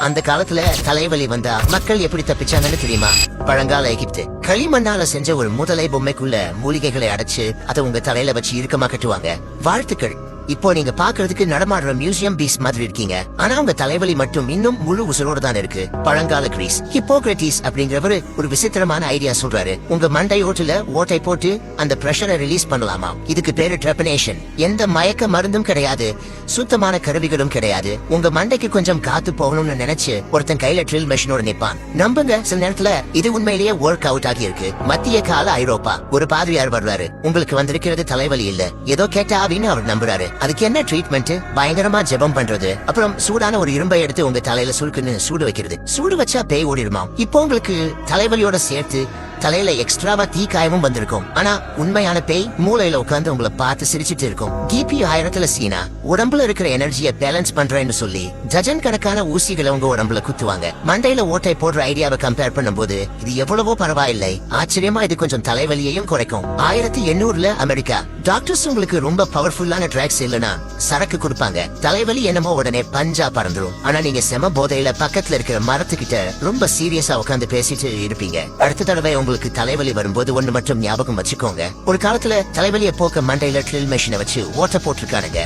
அந்த காலத்துல தலைவலி வந்தா மக்கள் எப்படி தப்பிச்சாங்கன்னு தெரியுமா? பழங்கால எகிப்து களிமண்ணால செஞ்ச ஒரு முதலை பொம்மைக்குள்ள மூலிகைகளை அடைச்சு அதை உங்க தலையில வச்சு இறுக்கமா கட்டுவாங்க. வாழ்த்துக்கள். இப்போ நீங்க பாக்குறதுக்கு நடமாடுற மியூசியம் பீஸ் மாதிரி இருக்கீங்க. ஆனா உங்க தலைவலி மட்டும் இன்னும் முழு உசுரோட தான் இருக்கு. பழங்கால கிரீஸ் ஹிப்போக்ரட்டிஸ் அப்படிங்கிறவரு ஒரு விசித்திரமான ஐடியா சொல்றாரு. உங்க மண்டை ஓட்டுல ஓட்டை போட்டு அந்த பிரஷரை ரிலீஸ் பண்ணலாமா? இதுக்கு பேரு ட்ரெபனேஷன். எந்த மயக்க மருந்தும் கிடையாது, சுத்தமான கருவிகளும் கிடையாது. உங்க மண்டைக்கு கொஞ்சம் காத்து போகணும்னு நினைச்சு ஒருத்தன் கையில ட்ரில் மெஷினோட நிப்பான். நம்புங்க, சில நேரத்துல இது உண்மையிலேயே ஒர்க் அவுட் ஆகி இருக்கு. மத்திய கால ஐரோப்பா ஒரு பாதிரியார் வர்றாரு. உங்களுக்கு வந்திருக்கிறது தலைவலி இல்ல, ஏதோ கேட்டா அப்படின்னு அவர் நம்புறாரு. அதுக்கு என்ன ட்ரீட்மெண்ட்? பயங்கரமா ஜெபம் பண்றது, அப்புறம் சூடான ஒரு இரும்பை எடுத்து உங்க தலையில சுருக்குன்னு சூடு வைக்கிறது. சூடு வச்சா பேய் ஓடிடுமா? இப்போ உங்களுக்கு தலைவலியோட சேர்த்து தலையில எக்ஸ்ட்ராவா தீ காயமும் வந்திருக்கும். ஆனா உண்மையான பேய் மூளையில உட்கார்ந்து உங்களை பார்த்து சிரிச்சிட்டு இருக்கும். கிபி 1000 சீனா உடம்புல இருக்கிற எனர்ஜியை பேலன்ஸ் பண்றேன்னு சொல்லி டஜன் கணக்கான ஊசிகளை உங்க உடம்புல குத்துவாங்க. மண்டையில ஓட்டை போடுற ஐடியாவை கம்பேர் பண்ணும்போது இது எவ்வளவோ பரவாயில்லை. ஆச்சரியமா இது கொஞ்சம் தலைவலியையும் குறைக்கும். 1800 அமெரிக்கா டாக்டர்ஸ் உங்களுக்கு ரொம்ப பவர்ஃபுல்லான ட்ராக்ஸ் இல்லனா சரக்கு கொடுப்பாங்க. தலைவலி என்னமோ உடனே பஞ்சா பறந்துரும். ஆனா நீங்க செம போதையில பக்கத்துல இருக்கிற மரத்துக்கிட்ட ரொம்ப சீரியஸா உட்காந்து பேசிட்டு இருப்பீங்க. அடுத்த தடவை உங்களுக்கு தலைவலி வரும்போது ஒண்ணு மட்டும் ஞாபகம் வச்சுக்கோங்க. ஒரு காலத்துல தலைவலியை போக்க மண்டையில ட்ரில் மெஷினை வச்சு ஓட்ட போட்டிருக்கானுங்க.